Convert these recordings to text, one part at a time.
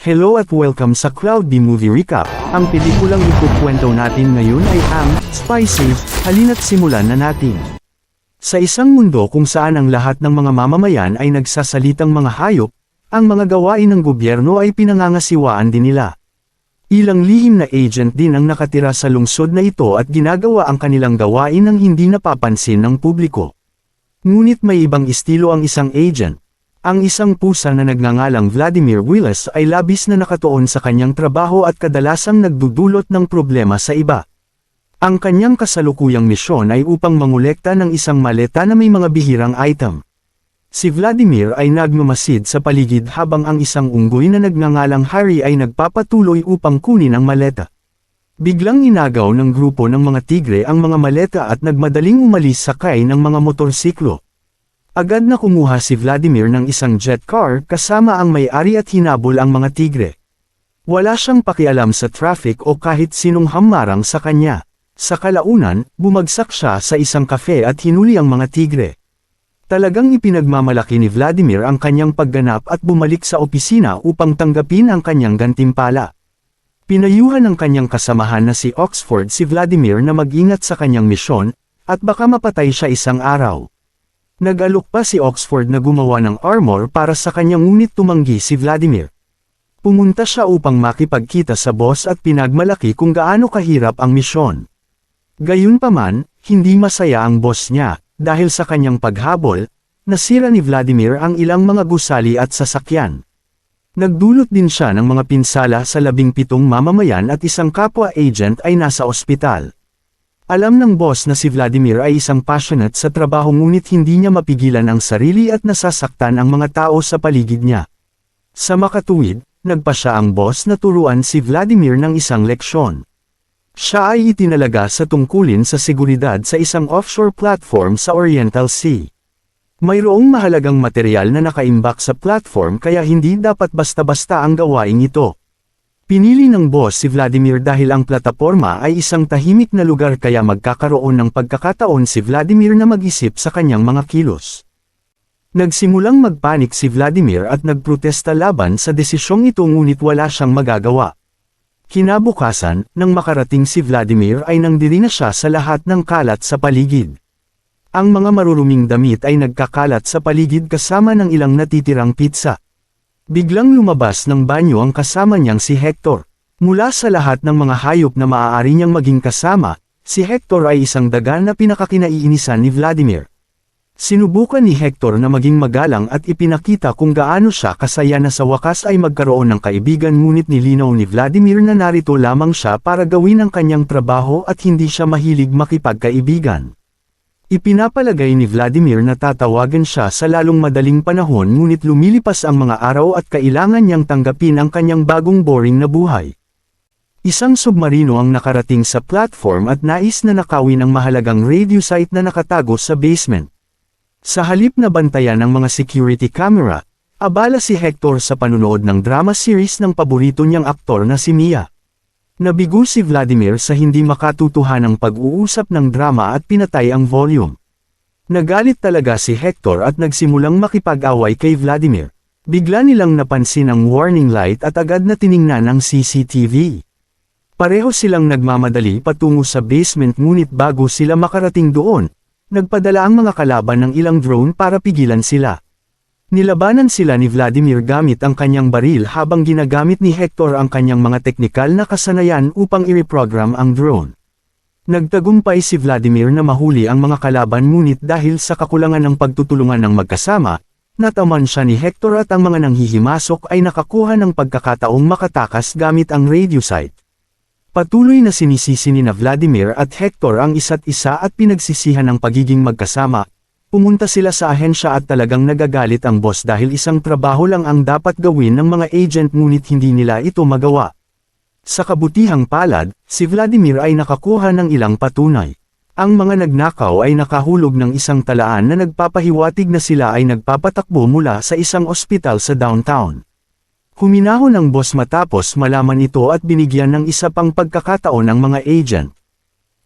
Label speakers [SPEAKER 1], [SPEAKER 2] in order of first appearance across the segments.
[SPEAKER 1] Hello at welcome sa Cloud B Movie Recap. Ang pelikulang ikukwento natin ngayon ay ang Spicy. Halina't simulan na natin. Sa isang mundo kung saan ang lahat ng mga mamamayan ay nagsasalitang mga hayop, ang mga gawain ng gobyerno ay pinangangasiwaan din nila. Ilang lihim na agent din ang nakatira sa lungsod na ito at ginagawa ang kanilang gawain ng hindi napapansin ng publiko. Ngunit may ibang estilo ang isang agent. Ang isang pusa na nagngangalang Vladimir Willis ay labis na nakatuon sa kanyang trabaho at kadalasang nagdudulot ng problema sa iba. Ang kanyang kasalukuyang misyon ay upang mangolekta ng isang maleta na may mga bihirang item. Si Vladimir ay nagmamasid sa paligid habang ang isang unggoy na nagngangalang Harry ay nagpapatuloy upang kunin ang maleta. Biglang inagaw ng grupo ng mga tigre ang mga maleta at nagmadaling umalis sakay ng mga motorsiklo. Agad na kumuha si Vladimir ng isang jet car kasama ang may-ari at hinabol ang mga tigre. Wala siyang pakialam sa traffic o kahit sinong hamarang sa kanya. Sa kalaunan, bumagsak siya sa isang kafe at hinuli ang mga tigre. Talagang ipinagmamalaki ni Vladimir ang kanyang pagganap at bumalik sa opisina upang tanggapin ang kanyang gantimpala. Pinayuhan ng kanyang kasamahan na si Oxford si Vladimir na mag-ingat sa kanyang misyon, at baka mapatay siya isang araw. Nag-alok pa si Oxford na gumawa ng armor para sa kanyang ngunit tumanggi si Vladimir. Pumunta siya upang makipagkita sa boss at pinagmalaki kung gaano kahirap ang misyon. Gayunpaman, hindi masaya ang boss niya, dahil sa kanyang paghabol, nasira ni Vladimir ang ilang mga gusali at sasakyan. Nagdulot din siya ng mga pinsala sa 17 mamamayan at isang kapwa agent ay nasa ospital. Alam ng boss na si Vladimir ay isang passionate sa trabaho ngunit hindi niya mapigilan ang sarili at nasasaktan ang mga tao sa paligid niya. Sa makatuwid, nagpa siya ang boss na turuan si Vladimir ng isang leksyon. Siya ay itinalaga sa tungkulin sa seguridad sa isang offshore platform sa Oriental Sea. Mayroong mahalagang material na nakaimbak sa platform kaya hindi dapat basta-basta ang gawaing ito. Pinili ng boss si Vladimir dahil ang plataporma ay isang tahimik na lugar kaya magkakaroon ng pagkakataon si Vladimir na mag-isip sa kanyang mga kilos. Nagsimulang magpanik si Vladimir at nagprotesta laban sa desisyong ito ngunit wala siyang magagawa. Kinabukasan, nang makarating si Vladimir ay nangdiri na siya sa lahat ng kalat sa paligid. Ang mga maruruming damit ay nagkakalat sa paligid kasama ng ilang natitirang pizza. Biglang lumabas ng banyo ang kasama niyang si Hector. Mula sa lahat ng mga hayop na maaari niyang maging kasama, si Hector ay isang daga na pinakakinaiinisan ni Vladimir. Sinubukan ni Hector na maging magalang at ipinakita kung gaano siya kasaya na sa wakas ay magkaroon ng kaibigan ngunit nilinaw ni Vladimir na narito lamang siya para gawin ang kanyang trabaho at hindi siya mahilig makipagkaibigan. Ipinapalagay ni Vladimir na tatawagan siya sa lalong madaling panahon ngunit lumilipas ang mga araw at kailangan niyang tanggapin ang kanyang bagong boring na buhay. Isang submarino ang nakarating sa platform at nais na nakawin ang mahalagang radio site na nakatago sa basement. Sa halip na bantayan ng mga security camera, abala si Hector sa panunood ng drama series ng paborito niyang aktor na si Mia. Nabigo si Vladimir sa hindi makatutuhanang pag-uusap ng drama at pinatay ang volume. Nagalit talaga si Hector at nagsimulang makipag-away kay Vladimir. Bigla nilang napansin ang warning light at agad na tiningnan ang CCTV. Pareho silang nagmamadali patungo sa basement ngunit bago sila makarating doon, nagpadala ang mga kalaban ng ilang drone para pigilan sila. Nilabanan sila ni Vladimir gamit ang kanyang baril habang ginagamit ni Hector ang kanyang mga teknikal na kasanayan upang i-reprogram ang drone. Nagtagumpay si Vladimir na mahuli ang mga kalaban ngunit dahil sa kakulangan ng pagtutulungan ng magkasama, nataman siya ni Hector at ang mga nanghihimasok ay nakakuha ng pagkakataong makatakas gamit ang radio site. Patuloy na sinisisi ni Vladimir at Hector ang isa't isa at pinagsisihan ang pagiging magkasama. Pumunta sila sa ahensya at talagang nagagalit ang boss dahil isang trabaho lang ang dapat gawin ng mga agent ngunit hindi nila ito magawa. Sa kabutihang palad, si Vladimir ay nakakuha ng ilang patunay. Ang mga nagnakaw ay nakahulog ng isang talaan na nagpapahiwatig na sila ay nagpapatakbo mula sa isang ospital sa downtown. Huminahon ang boss matapos malaman ito at binigyan ng isa pang pagkakataon ang mga agent.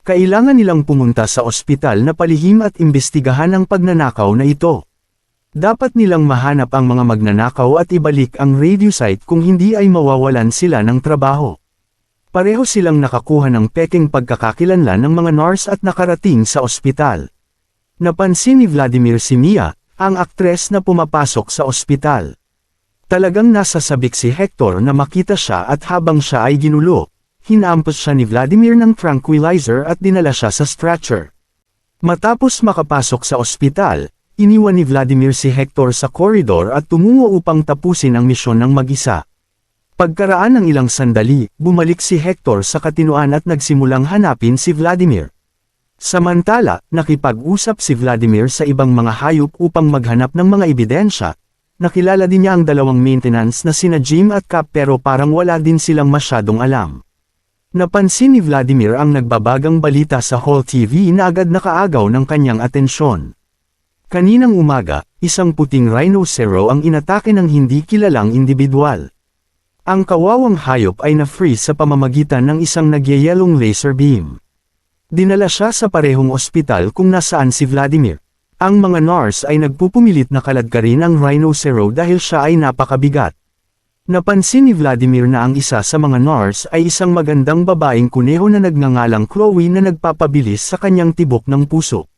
[SPEAKER 1] Kailangan nilang pumunta sa ospital na palihim at imbestigahan ang pagnanakaw na ito. Dapat nilang mahanap ang mga magnanakaw at ibalik ang radio site kung hindi ay mawawalan sila ng trabaho. Pareho silang nakakuha ng pekeng pagkakakilanlan ng mga nurse at nakarating sa ospital. Napansin ni Vladimir si Mia, ang aktres na pumapasok sa ospital. Talagang nasasabik si Hector na makita siya at habang siya ay ginulo, hinampos siya ni Vladimir ng tranquilizer at dinala siya sa stretcher. Matapos makapasok sa ospital, iniwan ni Vladimir si Hector sa koridor at tumungo upang tapusin ang misyon ng mag-isa. Pagkaraan ng ilang sandali, bumalik si Hector sa katinuan at nagsimulang hanapin si Vladimir. Samantala, nakipag-usap si Vladimir sa ibang mga hayop upang maghanap ng mga ebidensya. Nakilala din niya ang dalawang maintenance na sina Jim at Cap pero parang wala din silang masyadong alam. Napansin ni Vladimir ang nagbabagang balita sa Hall TV na agad nakaagaw ng kanyang atensyon. Kaninang umaga, isang puting rhinocero ang inatake ng hindi kilalang individual. Ang kawawang hayop ay na-freeze sa pamamagitan ng isang nagyayelong laser beam. Dinala siya sa parehong ospital kung nasaan si Vladimir. Ang mga nurse ay nagpupumilit na kaladkarin ang rhinocero dahil siya ay napakabigat. Napansin ni Vladimir na ang isa sa mga nurse ay isang magandang babaeng kuneho na nagngangalang Chloe na nagpapabilis sa kanyang tibok ng puso.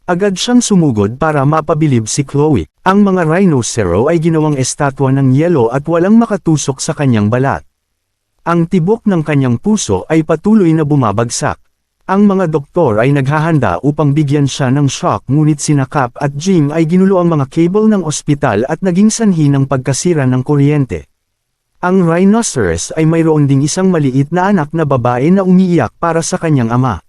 [SPEAKER 1] Agad siyang sumugod para mapabilib si Chloe. Ang mga rhinocero ay ginawang estatwa ng yelo at walang makatusok sa kanyang balat. Ang tibok ng kanyang puso ay patuloy na bumabagsak. Ang mga doktor ay naghahanda upang bigyan siya ng shock ngunit sina Cap at Jim ay ginulo ang mga cable ng ospital at naging sanhi ng pagkasira ng kuryente. Ang rhinoceros ay mayroon ding isang maliit na anak na babae na umiiyak para sa kanyang ama.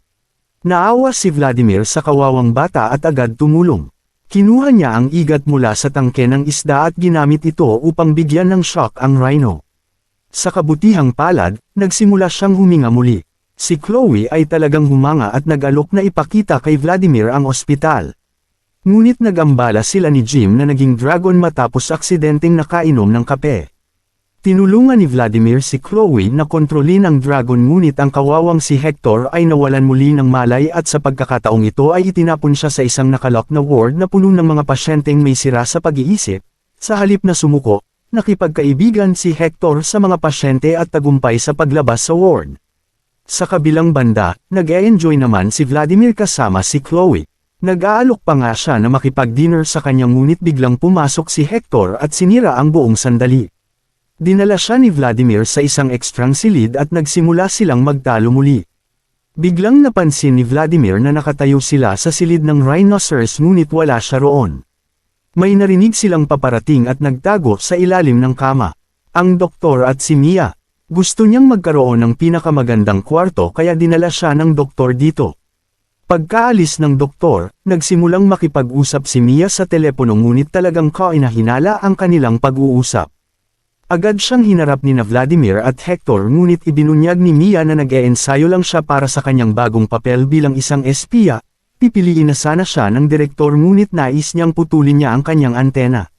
[SPEAKER 1] Naawa si Vladimir sa kawawang bata at agad tumulong. Kinuha niya ang igat mula sa tangke ng isda at ginamit ito upang bigyan ng shock ang rhino. Sa kabutihang palad, nagsimula siyang huminga muli. Si Chloe ay talagang humanga at nag-alok na ipakita kay Vladimir ang ospital. Ngunit nagambala sila ni Jim na naging dragon matapos aksidenteng nakainom ng kape. Tinulungan ni Vladimir si Chloe na kontrolin ang dragon ngunit ang kawawang si Hector ay nawalan muli ng malay at sa pagkakataong ito ay itinapon siya sa isang nakalock na ward na puno ng mga pasyenteng may sira sa pag-iisip. Sa halip na sumuko, nakipagkaibigan si Hector sa mga pasyente at tagumpay sa paglabas sa ward. Sa kabilang banda, nag-e-enjoy naman si Vladimir kasama si Chloe. Nag-aalok pa nga siya na makipag-dinner sa kanyang ngunit biglang pumasok si Hector at sinira ang buong sandali. Dinala siya ni Vladimir sa isang ekstrang silid at nagsimula silang magtalo muli. Biglang napansin ni Vladimir na nakatayo sila sa silid ng rhinoceros ngunit wala siya roon. May narinig silang paparating at nagtago sa ilalim ng kama. Ang doktor at si Mia. Gusto niyang magkaroon ng pinakamagandang kwarto kaya dinala siya ng doktor dito. Pagkaalis ng doktor, nagsimulang makipag-usap si Mia sa telepono ngunit talagang kainahinala ang kanilang pag-uusap. Agad siyang hinarap ni na Vladimir at Hector ngunit ibinunyag ni Mia na nag-e-ensayo lang siya para sa kanyang bagong papel bilang isang espiya. Pipiliin na sana siya ng direktor ngunit nais niyang putulin niya ang kanyang antena.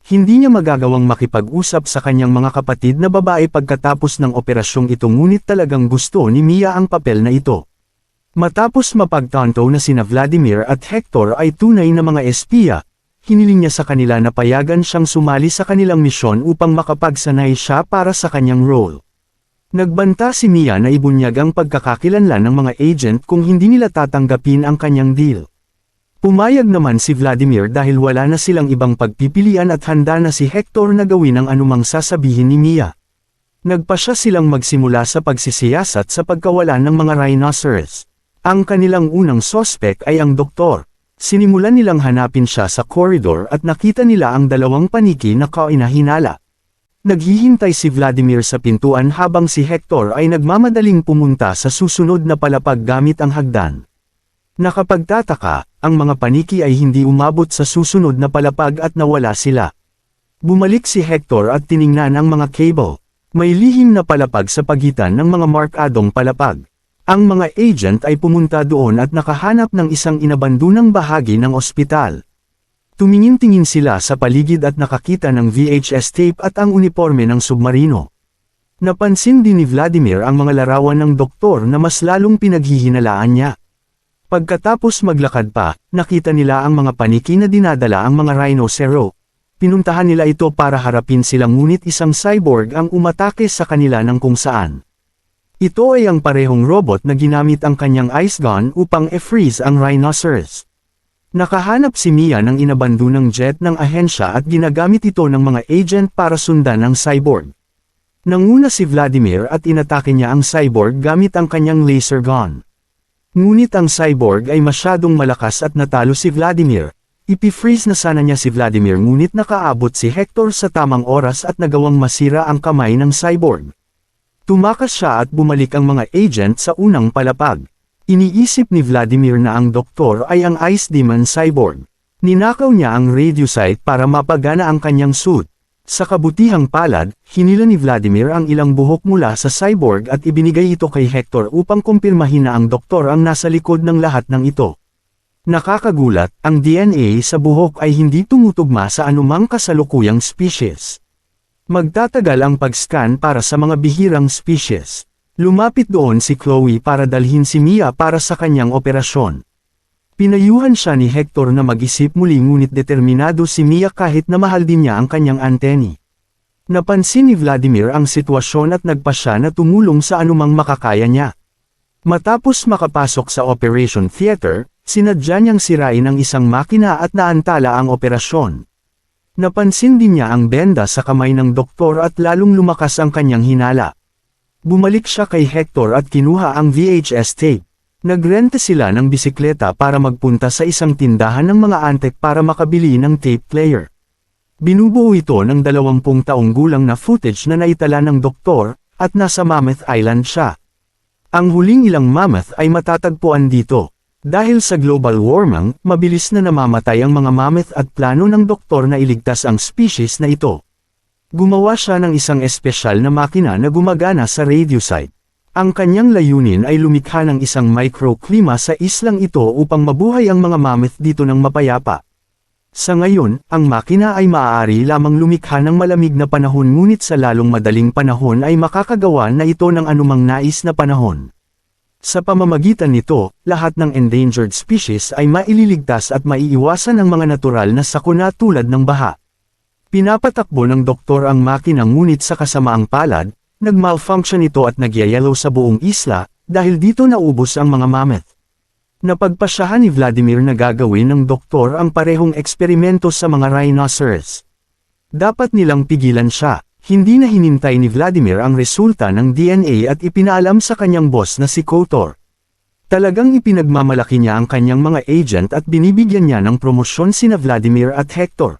[SPEAKER 1] Hindi niya magagawang makipag-usap sa kanyang mga kapatid na babae pagkatapos ng operasyong ito ngunit talagang gusto ni Mia ang papel na ito. Matapos mapagtanto na sina Vladimir at Hector ay tunay na mga espiya, hiniling niya sa kanila na payagan siyang sumali sa kanilang misyon upang makapagsanay siya para sa kanyang role. Nagbanta si Mia na ibunyag ang pagkakakilanlan ng mga agent kung hindi nila tatanggapin ang kanyang deal. Pumayag naman si Vladimir dahil wala na silang ibang pagpipilian at handa na si Hector na gawin ang anumang sasabihin ni Mia. Nagpasya silang magsimula sa pagsisiyasat sa pagkawalan ng mga rhinoceros. Ang kanilang unang sospek ay ang doktor. Sinimulan nilang hanapin siya sa koridor at nakita nila ang dalawang paniki na kainahinala. Naghihintay si Vladimir sa pintuan habang si Hector ay nagmamadaling pumunta sa susunod na palapag gamit ang hagdan. Nakapagtataka, ang mga paniki ay hindi umabot sa susunod na palapag at nawala sila. Bumalik si Hector at tiningnan ang mga cable. May lihim na palapag sa pagitan ng mga markadong palapag. Ang mga agent ay pumunta doon at nakahanap ng isang inabandunang bahagi ng ospital. Tumingin-tingin sila sa paligid at nakakita ng VHS tape at ang uniforme ng submarino. Napansin din ni Vladimir ang mga larawan ng doktor na mas lalong pinaghihinalaan niya. Pagkatapos maglakad pa, nakita nila ang mga paniki na dinadala ang mga rhinocero. Pinuntahan nila ito para harapin sila ngunit isang cyborg ang umatake sa kanila ng kung saan. Ito ay ang parehong robot na ginamit ang kanyang ice gun upang e-freeze ang rhinoceros. Nakahanap si Mia ng inabandonang jet ng ahensya at ginagamit ito ng mga agent para sundan ang cyborg. Nanguna si Vladimir at inatake niya ang cyborg gamit ang kanyang laser gun. Ngunit ang cyborg ay masyadong malakas at natalo si Vladimir. Ipi-freeze na sana niya si Vladimir ngunit nakaabot si Hector sa tamang oras at nagawang masira ang kamay ng cyborg. Tumakas siya at bumalik ang mga agent sa unang palapag. Iniisip ni Vladimir na ang doktor ay ang Ice Demon Cyborg. Ninakaw niya ang radiosite para mapagana ang kanyang suit. Sa kabutihang palad, hinila ni Vladimir ang ilang buhok mula sa cyborg at ibinigay ito kay Hector upang kumpirmahin na ang doktor ang nasa likod ng lahat ng ito. Nakakagulat, ang DNA sa buhok ay hindi tumutugma sa anumang kasalukuyang species. Magtatagal ang pag-scan para sa mga bihirang species. Lumapit doon si Chloe para dalhin si Mia para sa kanyang operasyon. Pinayuhan siya ni Hector na mag-isip muli ngunit determinado si Mia kahit na mahal din niya ang kanyang anteni. Napansin ni Vladimir ang sitwasyon at nagpa siya na tumulong sa anumang makakaya niya. Matapos makapasok sa Operation Theater, sinadya niyang sirain ang isang makina at naantala ang operasyon. Napansin din niya ang benda sa kamay ng doktor at lalong lumakas ang kanyang hinala. Bumalik siya kay Hector at kinuha ang VHS tape. Nagrenta sila ng bisikleta para magpunta sa isang tindahan ng mga antek para makabili ng tape player. Binubuo ito ng 20 taong gulang na footage na naitala ng doktor, at nasa Mammoth Island siya. Ang huling ilang mammoth ay matatagpuan dito. Dahil sa global warming, mabilis na namamatay ang mga mammoth at plano ng doktor na iligtas ang species na ito. Gumawa siya ng isang espesyal na makina na gumagana sa radiosite. Ang kanyang layunin ay lumikha ng isang microklima sa islang ito upang mabuhay ang mga mammoth dito ng mapayapa. Sa ngayon, ang makina ay maaari lamang lumikha ng malamig na panahon ngunit sa lalong madaling panahon ay makakagawa na ito ng anumang nais na panahon. Sa pamamagitan nito, lahat ng endangered species ay maililigtas at maiiwasan ang mga natural na sakuna tulad ng baha. Pinapatakbo ng doktor ang makina ngunit sa kasamaang palad, nag-malfunction ito at nagyayelo sa buong isla, dahil dito naubos ang mga mammoth. Napagpasyahan ni Vladimir na gagawin ng doktor ang parehong eksperimento sa mga rhinoceros. Dapat nilang pigilan siya. Hindi na hinintay ni Vladimir ang resulta ng DNA at ipinaalam sa kanyang boss na si Kotor. Talagang ipinagmamalaki niya ang kanyang mga agent at binibigyan niya ng promosyon sina Vladimir at Hector.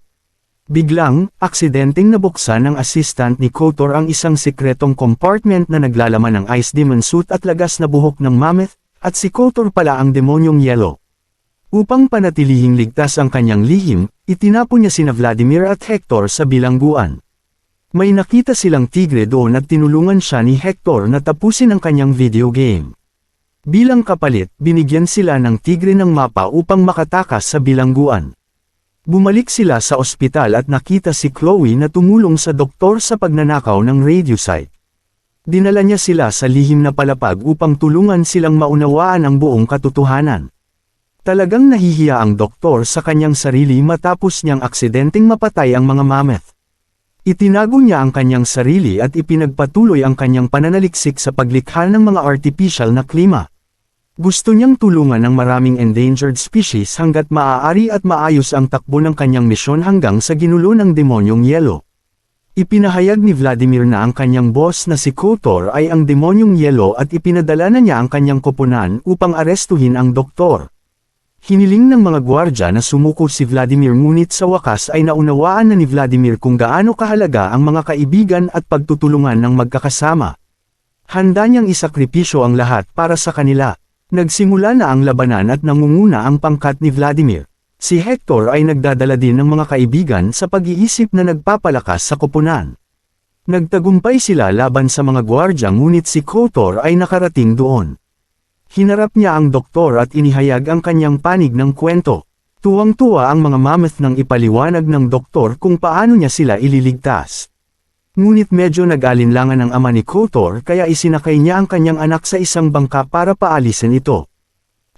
[SPEAKER 1] Biglang, aksidenteng nabuksan ng assistant ni Kotor ang isang sikretong compartment na naglalaman ng Ice Demon suit at lagas na buhok ng mammoth, at si Kotor pala ang demonyong yellow. Upang panatilihing ligtas ang kanyang lihim, itinapon niya sina Vladimir at Hector sa bilangguan. May nakita silang tigre doon at tinulungan siya ni Hector na tapusin ang kanyang video game. Bilang kapalit, binigyan sila ng tigre ng mapa upang makatakas sa bilangguan. Bumalik sila sa ospital at nakita si Chloe na tumulong sa doktor sa pagnanakaw ng radiosite. Dinala niya sila sa lihim na palapag upang tulungan silang maunawaan ang buong katotohanan. Talagang nahihiya ang doktor sa kanyang sarili matapos niyang aksidenteng mapatay ang mga mammoth. Itinago niya ang kanyang sarili at ipinagpatuloy ang kanyang pananaliksik sa paglikha ng mga artificial na klima. Gusto niyang tulungan ang maraming endangered species hanggat maaari at maayos ang takbo ng kanyang misyon hanggang sa ginulo ng demonyong yelo. Ipinahayag ni Vladimir na ang kanyang boss na si Kotor ay ang demonyong yelo at ipinadala na niya ang kanyang koponan upang arestuhin ang doktor. Hiniling ng mga gwardya na sumuko si Vladimir ngunit sa wakas ay naunawaan na ni Vladimir kung gaano kahalaga ang mga kaibigan at pagtutulungan ng magkakasama. Handa niyang isakripisyo ang lahat para sa kanila. Nagsimula na ang labanan at nangunguna ang pangkat ni Vladimir. Si Hector ay nagdadala din ng mga kaibigan sa pag-iisip na nagpapalakas sa koponan. Nagtagumpay sila laban sa mga gwardya ngunit si Kotor ay nakarating doon. Hinarap niya ang doktor at inihayag ang kanyang panig ng kwento. Tuwang-tuwa ang mga mammoth nang ipaliwanag ng doktor kung paano niya sila ililigtas. Ngunit medyo nag-alinlangan ang ama ni Kotor kaya isinakay niya ang kanyang anak sa isang bangka para paalisin ito.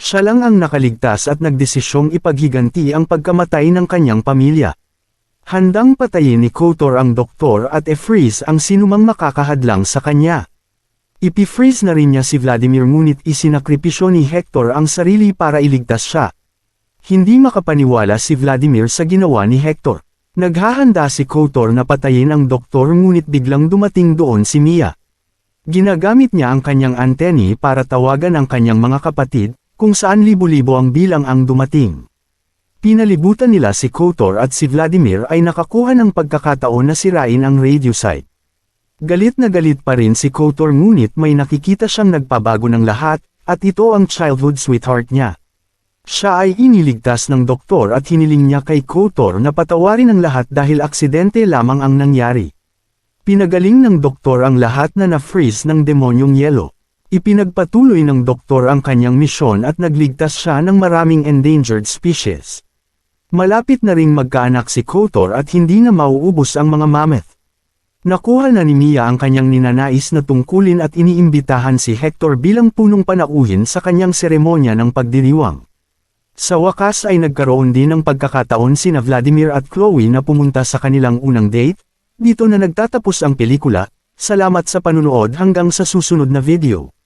[SPEAKER 1] Siya lang ang nakaligtas at nagdesisyong ipaghiganti ang pagkamatay ng kanyang pamilya. Handang patayin ni Kotor ang doktor at i-freeze ang sinumang makakahadlang sa kanya. Ipi-freeze na rin niya si Vladimir ngunit isinakripisyo ni Hector ang sarili para iligtas siya. Hindi makapaniwala si Vladimir sa ginawa ni Hector. Naghahanda si Kotor na patayin ang doktor ngunit biglang dumating doon si Mia. Ginagamit niya ang kanyang anteni para tawagan ang kanyang mga kapatid, kung saan libo-libo ang bilang ang dumating. Pinalibutan nila si Kotor at si Vladimir ay nakakuha ng pagkakataon na sirain ang radio site. Galit na galit pa rin si Kotor ngunit may nakikita siyang nagpabago ng lahat, at ito ang childhood sweetheart niya. Siya ay iniligtas ng doktor at hiniling niya kay Kotor na patawarin ang lahat dahil aksidente lamang ang nangyari. Pinagaling ng doktor ang lahat na na-freeze ng demonyong yelo. Ipinagpatuloy ng doktor ang kanyang misyon at nagligtas siya ng maraming endangered species. Malapit na ring magkaanak si Kotor at hindi na mauubos ang mga mammoth. Nakuha na ni Mia ang kanyang ninanais na tungkulin at iniimbitahan si Hector bilang punong panauhin sa kanyang seremonya ng pagdiriwang. Sa wakas ay nagkaroon din ng pagkakataon sina Vladimir at Chloe na pumunta sa kanilang unang date. Dito na nagtatapos ang pelikula. Salamat sa panunood hanggang sa susunod na video.